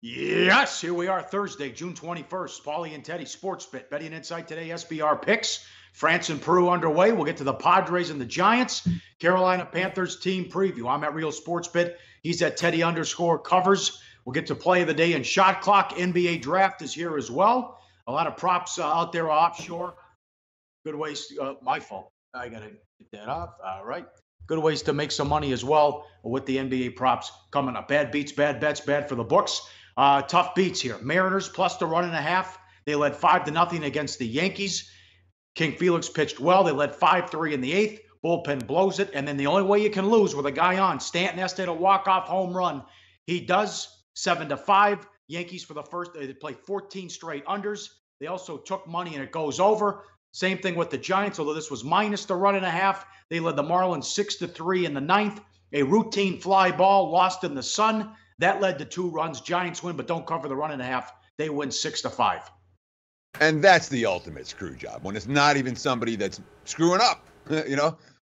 Yes, here we are, Thursday, June 21st. Pauly and Teddy Sports Bet. Betting Insight today, SBR picks. France and Peru underway. We'll get to the Padres and the Giants. Carolina Panthers team preview. I'm at Real Sports Bet. He's at Teddy_covers. We'll get to play of the day and shot clock. NBA draft is here as well. A lot of props out there offshore. Good ways. My fault. I got to get that off. All right. Good ways to make some money as well with the NBA props coming up. Bad beats, bad bets, bad for the books. Tough beats here. Mariners plus the 1.5. They led 5-0 against the Yankees. King Felix pitched well. They led 5-3 in the eighth. Bullpen blows it. And then the only way you can lose with a guy on, Stanton has to hit a walk-off home run. He does, 7-5. Yankees for the first, they play 14 straight unders. They also took money and it goes over. Same thing with the Giants, although this was minus the 1.5. They led the Marlins 6-3 in the ninth. A routine fly ball lost in the sun. That led to 2 runs. Giants win, but don't cover the 1.5. They win 6-5. And that's the ultimate screw job, when it's not even somebody that's screwing up.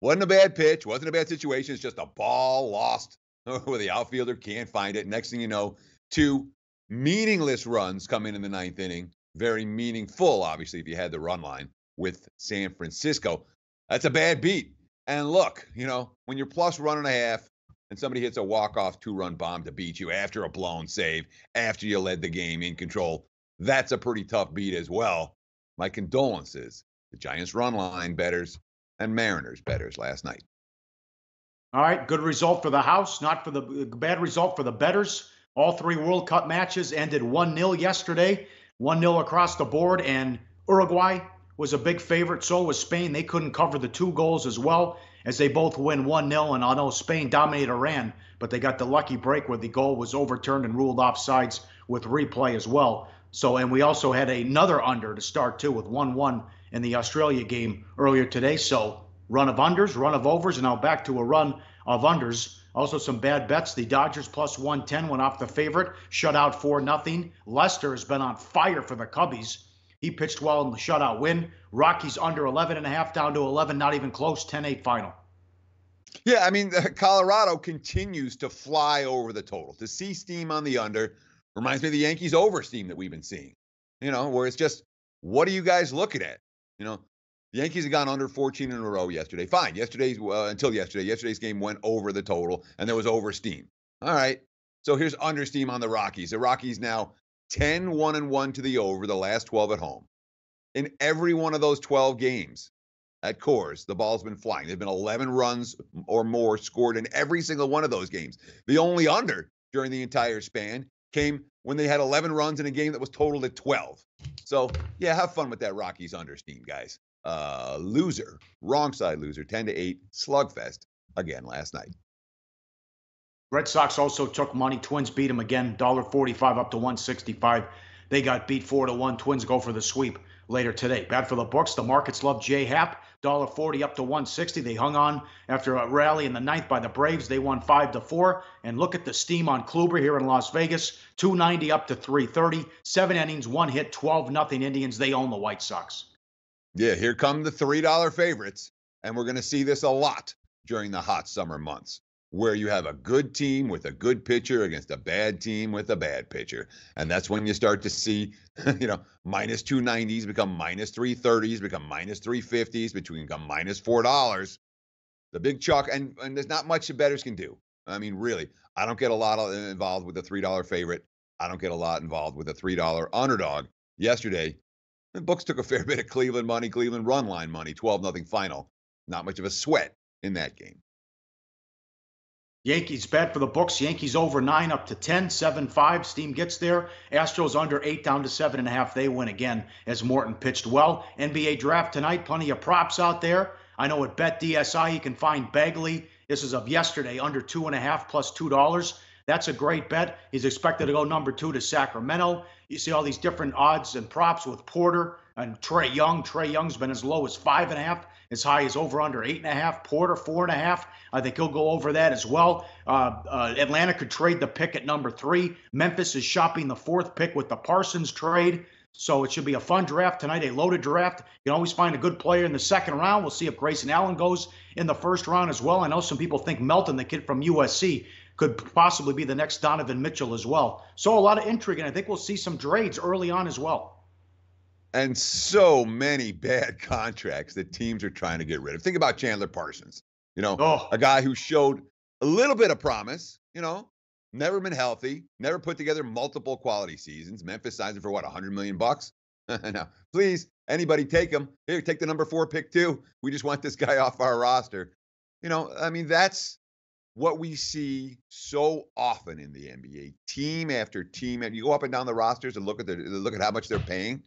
Wasn't a bad pitch, wasn't a bad situation. It's just a ball lost where the outfielder can't find it. Next thing you know, 2 meaningless runs come in the ninth inning. Very meaningful, obviously, if you had the run line with San Francisco. That's a bad beat. And look, when you're plus 1.5 and somebody hits a walk-off 2-run bomb to beat you after a blown save, after you led the game in control, that's a pretty tough beat as well. My condolences to Giants run line bettors and Mariners bettors last night. All right, good result for the house, not for the bad result for the bettors. All 3 World Cup matches ended 1-0 yesterday, 1-0 across the board, and Uruguay was a big favorite. So was Spain. They couldn't cover the 2 goals as well, as they both win 1-0. And I know Spain dominated Iran, but they got the lucky break where the goal was overturned and ruled offsides with replay as well. So, and we also had another under to start too with 1-1 in the Australia game earlier today. So run of unders, run of overs, and now back to a run of unders. Also some bad bets. The Dodgers plus 110 went off the favorite, shut out 4-0. Lester has been on fire for the Cubbies. He pitched well in the shutout win. Rockies under 11.5 down to 11, not even close, 10-8 final. Yeah, I mean, Colorado continues to fly over the total. To see steam on the under reminds me of the Yankees over steam that we've been seeing, where it's just, what are you guys looking at? The Yankees have gone under 14 in a row yesterday. Fine. Until yesterday. Yesterday's game went over the total, and there was over steam. All right. So here's under steam on the Rockies. The Rockies now 10-1-1 to the over, the last 12 at home. In every one of those 12 games at Coors, the ball's been flying. There've been 11 runs or more scored in every single one of those games. The only under during the entire span came when they had 11 runs in a game that was totaled at 12. So, yeah, have fun with that Rockies under steam, guys. Loser, wrong side loser, 10-8, slugfest again last night. Red Sox also took money. Twins beat them again, $1.45 up to 165. They got beat 4-1. Twins go for the sweep later today. Bad for the books. The markets love J Happ, $1.40 up to 160. They hung on after a rally in the ninth by the Braves. They won 5-4. And look at the steam on Kluber here in Las Vegas, 290 up to 330. 7 innings, 1 hit, 12-0 Indians. They own the White Sox. Yeah, here come the $3 favorites. And we're going to see this a lot during the hot summer months, where you have a good team with a good pitcher against a bad team with a bad pitcher. And that's when you start to see, minus 290s become minus 330s, become minus 350s, become minus $4. The big chalk, and there's not much the bettors can do. I mean, really, I don't get a lot involved with the $3 favorite. I don't get a lot involved with a $3 underdog. Yesterday, the books took a fair bit of Cleveland money, Cleveland run line money, 12-0 final. Not much of a sweat in that game. Yankees bad for the books. Yankees over 9 up to 10, 7-5. Steam gets there. Astros under 8 down to 7.5. They win again as Morton pitched well. NBA draft tonight. Plenty of props out there. I know at Bet DSI you can find Bagley. This is of yesterday, under 2.5 plus $2. That's a great bet. He's expected to go number 2 to Sacramento. You see all these different odds and props with Porter and Trae Young. Trae Young's been as low as 5.5, as high as over under 8.5. Porter 4.5. I think he'll go over that as well. Atlanta could trade the pick at number 3. Memphis is shopping the 4th pick with the Parsons trade. So it should be a fun draft tonight, a loaded draft. You can always find a good player in the second round. We'll see if Grayson Allen goes in the first round as well. I know some people think Melton, the kid from USC, could possibly be the next Donovan Mitchell as well. So a lot of intrigue, and I think we'll see some trades early on as well. And so many bad contracts that teams are trying to get rid of. Think about Chandler Parsons, a guy who showed a little bit of promise, never been healthy, never put together multiple quality seasons. Memphis signs him for what, $100 million? Now, please, anybody take him. Here, take the number 4 pick too. We just want this guy off our roster. That's what we see so often in the NBA. Team after team, and you go up and down the rosters and look at how much they're paying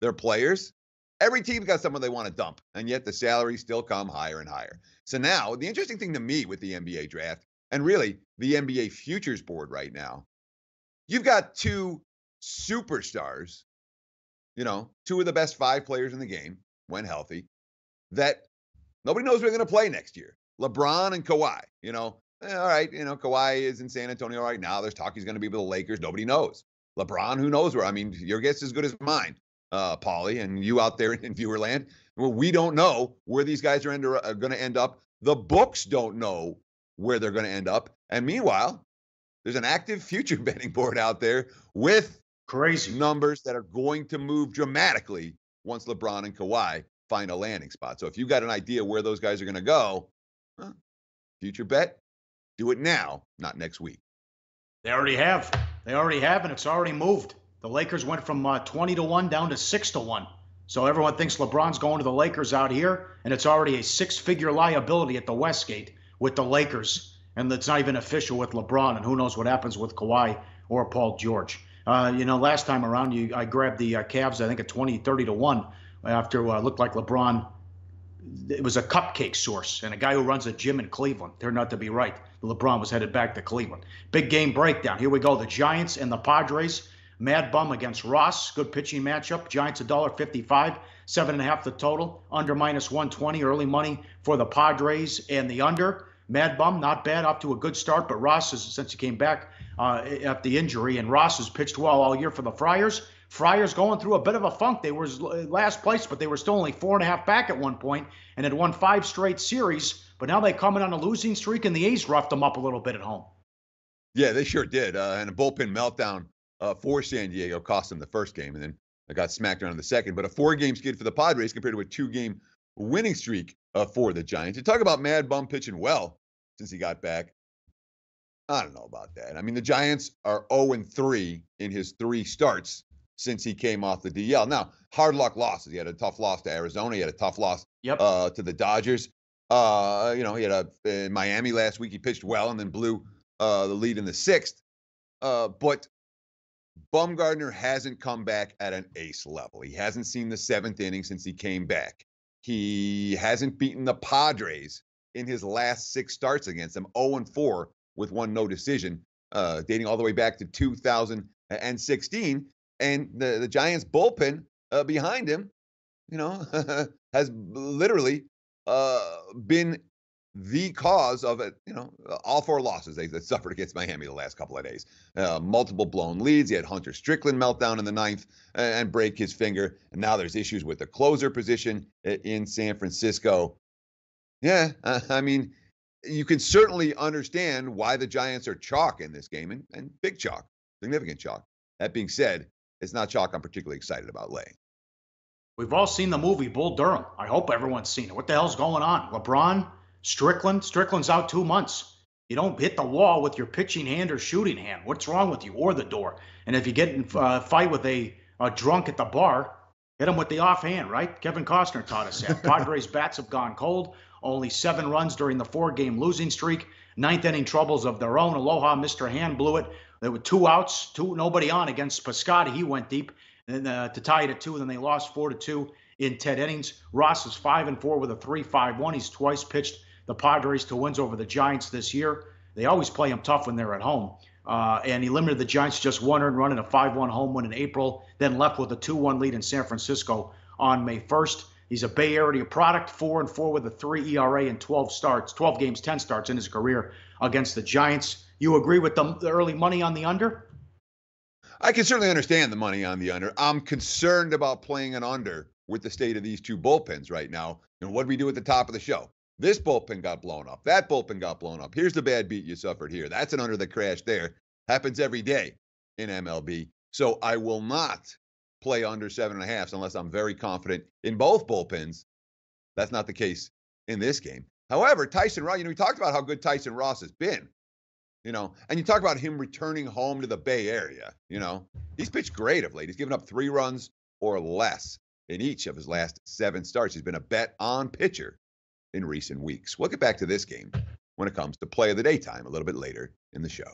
their players. Every team's got someone they want to dump, and yet the salaries still come higher and higher. So now, the interesting thing to me with the NBA draft, and really the NBA futures board right now, you've got 2 superstars, 2 of the best 5 players in the game, when healthy, that nobody knows where they're going to play next year. LeBron and Kawhi, all right, Kawhi is in San Antonio right now. There's talk he's going to be with the Lakers. Nobody knows. LeBron, who knows where? I mean, your guess is as good as mine. Pauly, and you out there in viewerland. Well, we don't know where these guys are going to end up. The books don't know where they're going to end up. And meanwhile, there's an active future betting board out there with crazy numbers that are going to move dramatically once LeBron and Kawhi find a landing spot. So if you've got an idea where those guys are going to go, future bet, do it now, not next week. They already have, and it's already moved. The Lakers went from 20-1 down to 6-1. So everyone thinks LeBron's going to the Lakers out here, and it's already a 6-figure liability at the Westgate with the Lakers. And it's not even official with LeBron, and who knows what happens with Kawhi or Paul George. Last time around, I grabbed the Cavs, I think, at 30-1 after it looked like LeBron. It was a cupcake source, and a guy who runs a gym in Cleveland turned out to be right. LeBron was headed back to Cleveland. Big game breakdown. Here we go. The Giants and the Padres. Mad Bum against Ross. Good pitching matchup. Giants $1.55, 7.5 the total. Under -120. Early money for the Padres and the under. Mad Bum, not bad, off to a good start, but Ross, since he came back after the injury, and Ross has pitched well all year for the Friars. Friars going through a bit of a funk. They were last place, but they were still only 4.5 back at one point and had won 5 straight series. But now they come in on a losing streak, and the A's roughed them up a little bit at home. Yeah, they sure did. And a bullpen meltdown for San Diego cost them the first game, and then I got smacked around in the second. But a 4-game skid for the Padres compared to a 2-game winning streak for the Giants. You talk about Mad Bum pitching well since he got back. I don't know about that. I mean, the Giants are 0-3 in his 3 starts since he came off the DL. Now, hard luck losses. He had a tough loss to Arizona. He had a tough loss to the Dodgers. He had in Miami last week. He pitched well and then blew the lead in the 6th. But Bumgarner hasn't come back at an ace level. He hasn't seen the 7th inning since he came back. He hasn't beaten the Padres in his last 6 starts against them, 0-4 with 1 no decision, dating all the way back to 2016. And the Giants bullpen behind him, has literally been the cause of it, all 4 losses they suffered against Miami the last couple of days. Multiple blown leads. He had Hunter Strickland meltdown in the 9th and break his finger. And now there's issues with the closer position in San Francisco. Yeah, I mean, you can certainly understand why the Giants are chalk in this game, and big chalk, significant chalk. That being said, it's not chalk I'm particularly excited about laying. We've all seen the movie Bull Durham. I hope everyone's seen it. What the hell's going on? LeBron, Strickland's out 2 months. You don't hit the wall with your pitching hand or shooting hand. What's wrong with you? Or the door. And if you get in a fight with a drunk at the bar, hit him with the offhand, right? Kevin Costner taught us that. Padres bats have gone cold. Only 7 runs during the 4-game losing streak. 9th inning troubles of their own. Aloha, Mr. Hand blew it. There were 2 outs, nobody on against Piscotty. He went deep and to tie it at 2, and then they lost 4-2 in 10 innings. Ross is 5-4 with a 3.51. He's twice pitched the Padres to wins over the Giants this year. They always play them tough when they're at home. And he limited the Giants to just 1 earned run in a 5-1 home win in April, then left with a 2-1 lead in San Francisco on May 1st. He's a Bay Area product, 4-4 with a 3 ERA in 12 games, 10 starts in his career against the Giants. You agree with the early money on the under? I can certainly understand the money on the under. I'm concerned about playing an under with the state of these 2 bullpens right now. And what did we do at the top of the show? This bullpen got blown up. That bullpen got blown up. Here's the bad beat you suffered here. That's an under the crash there. Happens every day in MLB. So I will not play under 7.5 unless I'm very confident in both bullpens. That's not the case in this game. However, Tyson Ross, we talked about how good Tyson Ross has been, and you talk about him returning home to the Bay Area, he's pitched great of late. He's given up 3 runs or less in each of his last 7 starts. He's been a bet on pitcher in recent weeks. We'll get back to this game when it comes to play of the daytime a little bit later in the show.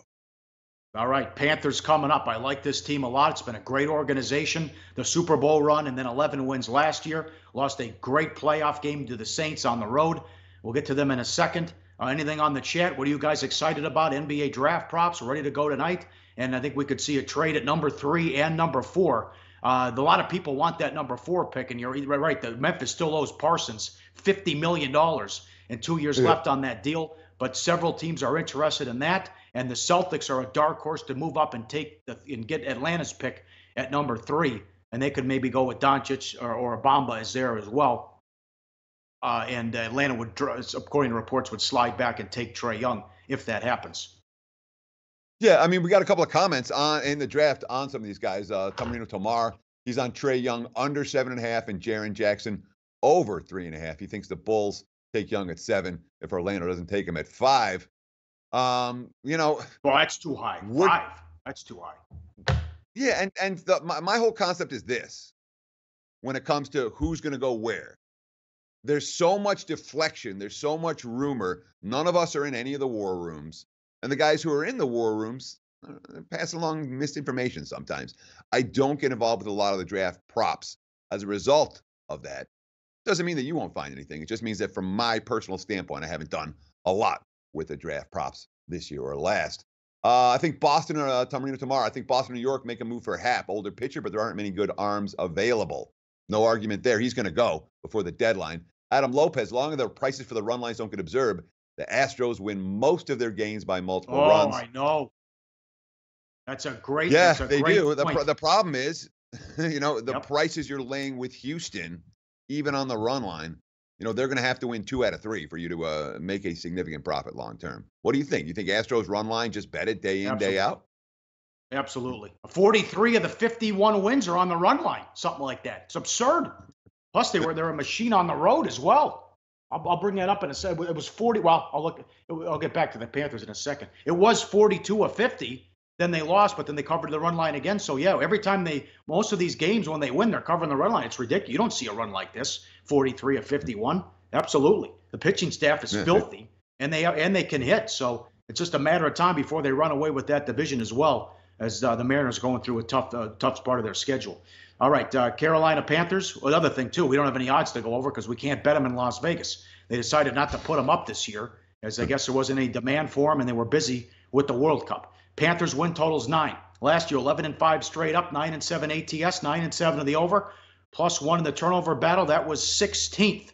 All right, Panthers coming up. I like this team a lot. It's been a great organization. The Super Bowl run and then 11 wins last year. Lost a great playoff game to the Saints on the road. We'll get to them in a second. Anything on the chat? What are you guys excited about? NBA draft props ready to go tonight. And I think we could see a trade at number 3 and number 4. A lot of people want that number 4 pick, and you're right. The Memphis still owes Parsons $50 million and 2 years left on that deal. But several teams are interested in that, and the Celtics are a dark horse to move up and get Atlanta's pick at number 3, and they could maybe go with Doncic or Bamba is there as well. And Atlanta would, according to reports, would slide back and take Trae Young if that happens. Yeah, I mean, we got a couple of comments in the draft on some of these guys. Tamarino Tomar, he's on Trae Young under 7.5 and Jaren Jackson over 3.5. He thinks the Bulls take Young at 7 if Orlando doesn't take him at 5. Well, that's too high. 5. That's too high. Yeah, and my whole concept is this: when it comes to who's going to go where, there's so much deflection, there's so much rumor. None of us are in any of the war rooms, and the guys who are in the war rooms pass along misinformation sometimes. I don't get involved with a lot of the draft props as a result of that. Doesn't mean that you won't find anything. It just means that from my personal standpoint, I haven't done a lot with the draft props this year or last. I think Boston or Tamarino tomorrow. I think Boston, New York make a move for Happ, older pitcher, but there aren't many good arms available. No argument there. He's going to go before the deadline. Adam Lopez, long as the prices for the run lines don't get observed, the Astros win most of their games by multiple runs. Oh, I know. That's a great. Yeah, that's a they great do. Point. The problem is, the prices you're laying with Houston, even on the run line, they're going to have to win 2 out of 3 for you to make a significant profit long term. What do you think? You think Astros run line just bet it day in, day out? Absolutely. 43 of the 51 wins are on the run line, something like that. It's absurd. Plus, they're a machine on the road as well. I'll bring that up in a second. It was 40. Well, I'll get back to the Panthers in a second. It was 42 of 50. Then they lost, but then they covered the run line again. So, yeah, every time most of these games when they win, they're covering the run line. It's ridiculous. You don't see a run like this, 43 of 51. Absolutely. The pitching staff is filthy, and they can hit. So it's just a matter of time before they run away with that division as well, as the Mariners are going through a tough part of their schedule. All right, Carolina Panthers. Another thing, too, we don't have any odds to go over because we can't bet them in Las Vegas. They decided not to put them up this year, as I guess there wasn't any demand for them, and they were busy with the World Cup. Panthers win totals 9. Last year, 11-5 straight up, 9-7 ATS, 9-7 of the over, +1 in the turnover battle. That was 16th.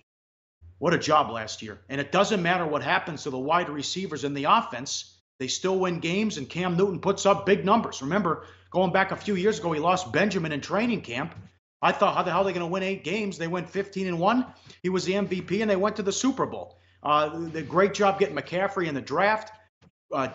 What a job last year. And it doesn't matter what happens to the wide receivers in the offense. They still win games, and Cam Newton puts up big numbers. Remember, going back a few years ago, he lost Benjamin in training camp. I thought, how the hell are they going to win 8 games? They went 15-1. He was the MVP, and they went to the Super Bowl. The great job getting McCaffrey in the draft.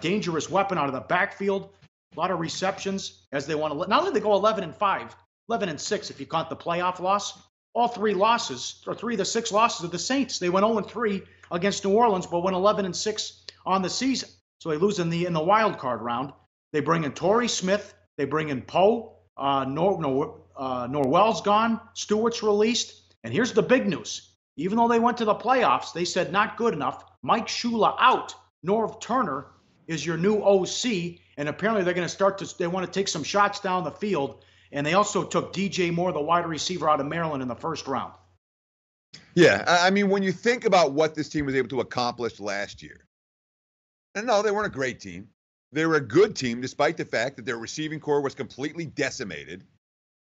Dangerous weapon out of the backfield. A lot of receptions as they want to. Not only they go 11-5, 11-6 if you count the playoff loss. All 3 losses, or 3 of the 6 losses of the Saints. They went 0-3 against New Orleans, but went 11-6 on the season. So they lose in the wild card round. They bring in Torrey Smith. They bring in Poe. Norwell's gone. Stewart's released. And here's the big news. Even though they went to the playoffs, they said not good enough. Mike Shula out. Norv Turner is your new OC, and apparently they're going to they want to take some shots down the field, and they also took DJ Moore, the wide receiver out of Maryland, in the first round. Yeah, I mean, when you think about what this team was able to accomplish last year, and no, they weren't a great team. They were a good team, despite the fact that their receiving core was completely decimated.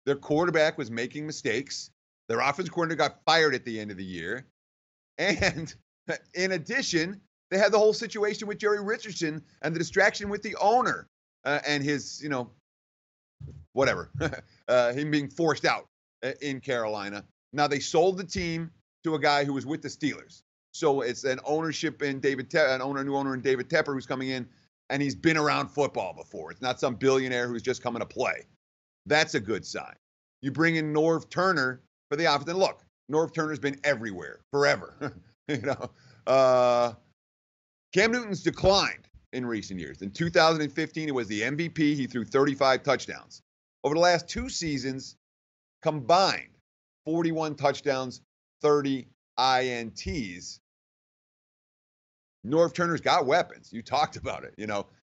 Their quarterback was making mistakes. Their offensive coordinator got fired at the end of the year. And in addition, they had the whole situation with Jerry Richardson and the distraction with the owner and his, him being forced out in Carolina. Now, they sold the team to a guy who was with the Steelers. So it's an ownership in new owner in David Tepper who's coming in, and he's been around football before. It's not some billionaire who's just coming to play. That's a good sign. You bring in Norv Turner for the offense. And look, Norv Turner's been everywhere forever. Cam Newton's declined in recent years. In 2015, it was the MVP. He threw 35 touchdowns. Over the last 2 seasons, combined, 41 touchdowns, 30 INTs. Norv Turner's got weapons. You talked about it.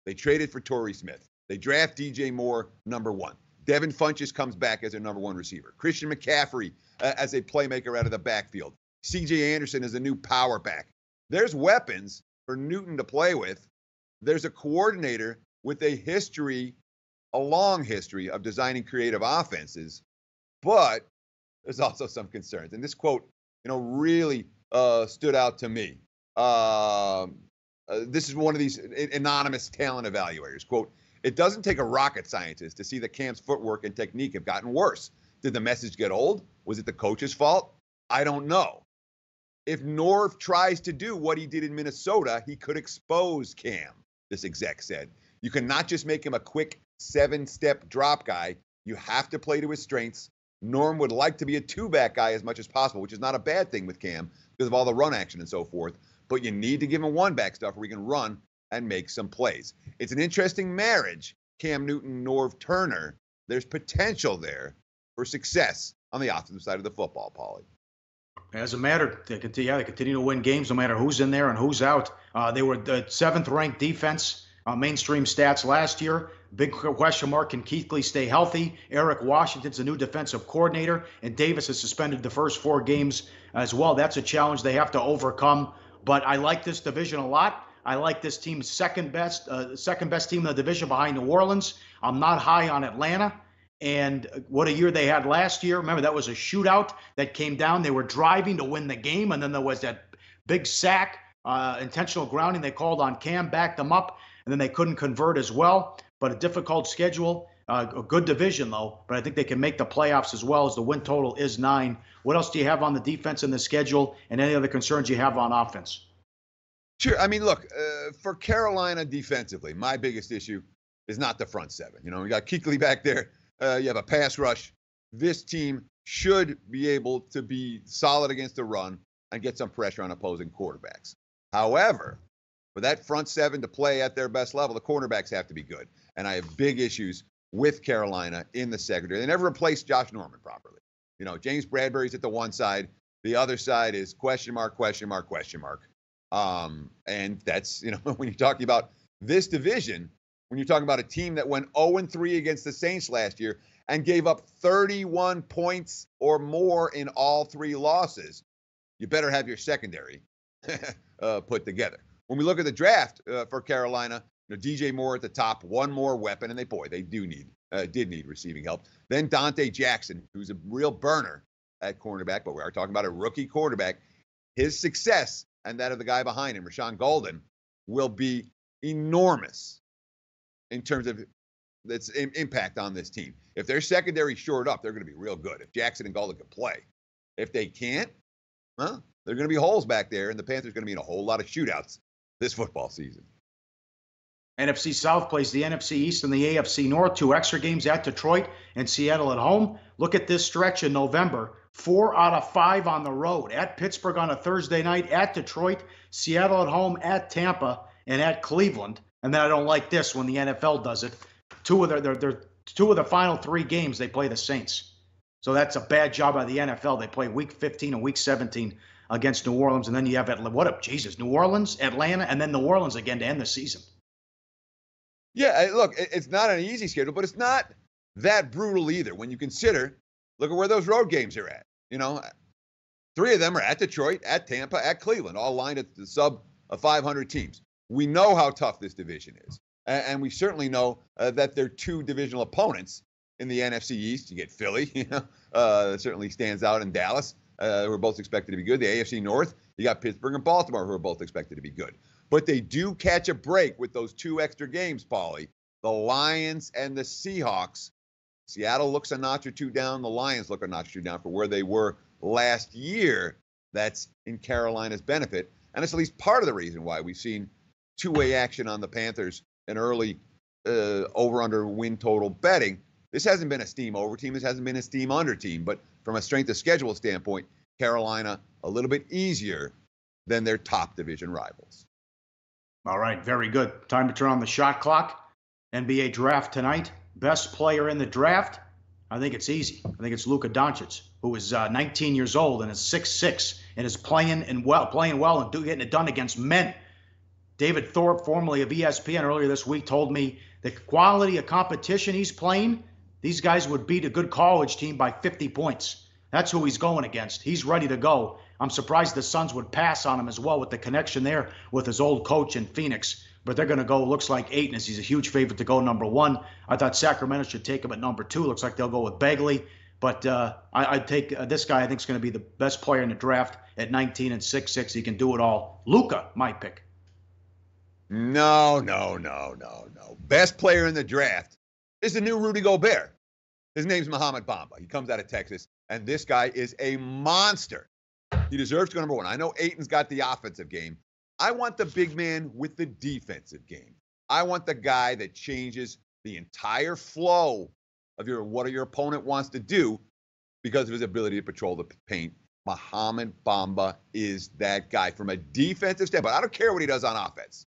They traded for Torrey Smith. They draft DJ Moore, number 1. Devin Funchess comes back as their number 1 receiver. Christian McCaffrey as a playmaker out of the backfield. CJ Anderson is a new power back. There's weapons for Newton to play with. There's a coordinator with a long history of designing creative offenses, but there's also some concerns. And this quote, really stood out to me. This is one of these anonymous talent evaluators. Quote, "It doesn't take a rocket scientist to see that Cam's footwork and technique have gotten worse. Did the message get old? Was it the coach's fault? I don't know. If Norv tries to do what he did in Minnesota, he could expose Cam," this exec said. "You cannot just make him a quick 7-step drop guy. You have to play to his strengths. Norm would like to be a 2-back guy as much as possible," which is not a bad thing with Cam because of all the run action and so forth. "But you need to give him 1-back stuff where he can run and make some plays." It's an interesting marriage, Cam Newton, Norv Turner. There's potential there for success on the offensive side of the football, Pauly. It doesn't matter. They continue to win games no matter who's in there and who's out. They were the 7th-ranked defense, mainstream stats last year. Big question mark, can Keithley stay healthy? Eric Washington's the new defensive coordinator, and Davis is suspended the first 4 games as well. That's a challenge they have to overcome. But I like this division a lot. I like this team's second best team in the division behind New Orleans. I'm not high on Atlanta. And what a year they had last year. Remember, that was a shootout that came down. They were driving to win the game, and then there was that big sack, intentional grounding. They called on Cam, backed them up, and then they couldn't convert as well. But a difficult schedule, a good division, though. But I think they can make the playoffs as well, as the win total is 9. What else do you have on the defense in the schedule, and any other concerns you have on offense? Sure. I mean, look, for Carolina defensively, my biggest issue is not the front 7. We got Kuechly back there. You have a pass rush. This team should be able to be solid against the run and get some pressure on opposing quarterbacks. However, for that front 7 to play at their best level, the cornerbacks have to be good. And I have big issues with Carolina in the secondary. They never replaced Josh Norman properly. James Bradbury's at the one side. The other side is question mark, question mark, question mark. And that's, when you're talking about this division, when you're talking about a team that went 0-3 against the Saints last year and gave up 31 points or more in all 3 losses, you better have your secondary put together. When we look at the draft for Carolina, DJ Moore at the top, one more weapon, and they did need receiving help. Then Dante Jackson, who's a real burner at cornerback, but we are talking about a rookie quarterback. His success and that of the guy behind him, Rashawn Golden, will be enormous in terms of its impact on this team. If their secondary shored up, they're going to be real good. If Jackson and Golden can play. If they can't, well, there are going to be holes back there, and the Panthers are going to be in a whole lot of shootouts this football season. NFC South plays the NFC East and the AFC North. 2 extra games at Detroit and Seattle at home. Look at this stretch in November. 4 out of 5 on the road. At Pittsburgh on a Thursday night, at Detroit, Seattle at home, at Tampa, and at Cleveland. And then I don't like this when the NFL does it. 2 of the final 3 games, they play the Saints. So that's a bad job by the NFL. They play Week 15 and Week 17 against New Orleans. And then you have New Orleans, Atlanta, and then New Orleans again to end the season. Yeah, look, it's not an easy schedule, but it's not that brutal either when you consider, look at where those road games are at. 3 of them are at Detroit, at Tampa, at Cleveland, all lined at the sub of 500 teams. We know how tough this division is. And we certainly know that they're 2 divisional opponents in the NFC East. You get Philly, certainly stands out in Dallas, who are both expected to be good. The AFC North, you got Pittsburgh and Baltimore, who are both expected to be good. But they do catch a break with those 2 extra games, Pauly. The Lions and the Seahawks. Seattle looks a notch or 2 down. The Lions look a notch or 2 down for where they were last year. That's in Carolina's benefit. And it's at least part of the reason why we've seen two-way action on the Panthers and early over-under win total betting. This hasn't been a steam over team. This hasn't been a steam under team. But from a strength of schedule standpoint, Carolina a little bit easier than their top division rivals. All right, very good. Time to turn on the shot clock. NBA draft tonight. Best player in the draft, I think it's easy. I think it's Luka Doncic, who is 19 years old and is 6'6", and is playing well and getting it done against men. David Thorpe, formerly of ESPN, earlier this week told me the quality of competition he's playing, these guys would beat a good college team by 50 points. That's who he's going against. He's ready to go. I'm surprised the Suns would pass on him as well with the connection there with his old coach in Phoenix. But they're going to go, looks like Ayton, as he's a huge favorite to go number 1. I thought Sacramento should take him at number 2. Looks like they'll go with Bagley. But I'd take this guy. I think is going to be the best player in the draft at 19 and 6'6". He can do it all. Luka, my pick. No. Best player in the draft is the new Rudy Gobert. His name's Mohamed Bamba. He comes out of Texas, and this guy is a monster. He deserves to go number 1. I know Ayton's got the offensive game. I want the big man with the defensive game. I want the guy that changes the entire flow of what your opponent wants to do because of his ability to patrol the paint. Mohamed Bamba is that guy from a defensive standpoint. I don't care what he does on offense.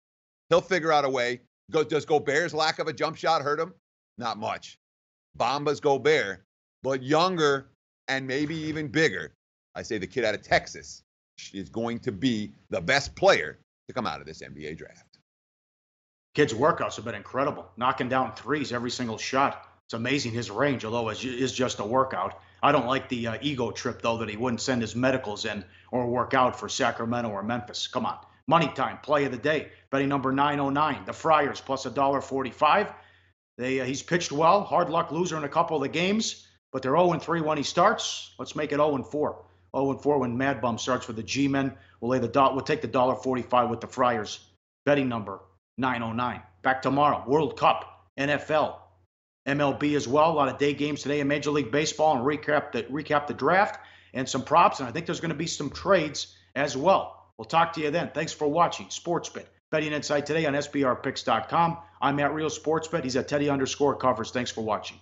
He'll figure out a way. Does Gobert's lack of a jump shot hurt him? Not much. Bamba's Gobert, but younger and maybe even bigger. I say the kid out of Texas is going to be the best player to come out of this NBA draft. Kid's workouts have been incredible, knocking down threes every single shot. It's amazing his range, although it is just a workout. I don't like the ego trip, though, that he wouldn't send his medicals in or work out for Sacramento or Memphis. Come on. Money time, play of the day. Betting number 909, the Friars plus $1.45. He's pitched well, hard luck loser in a couple of the games, but they're 0-3 when he starts. Let's make it 0-4. 0-4 when Mad Bum starts with the G-Men. We'll take the $1.45 with the Friars. Betting number 909. Back tomorrow. World Cup, NFL, MLB as well. A lot of day games today in Major League Baseball, and recap the draft and some props. And I think there's going to be some trades as well. We'll talk to you then. Thanks for watching Sportsbet. Betting Insight today on SBRPicks.com. I'm at Real Sportsbet. He's at Teddy_Covers. Thanks for watching.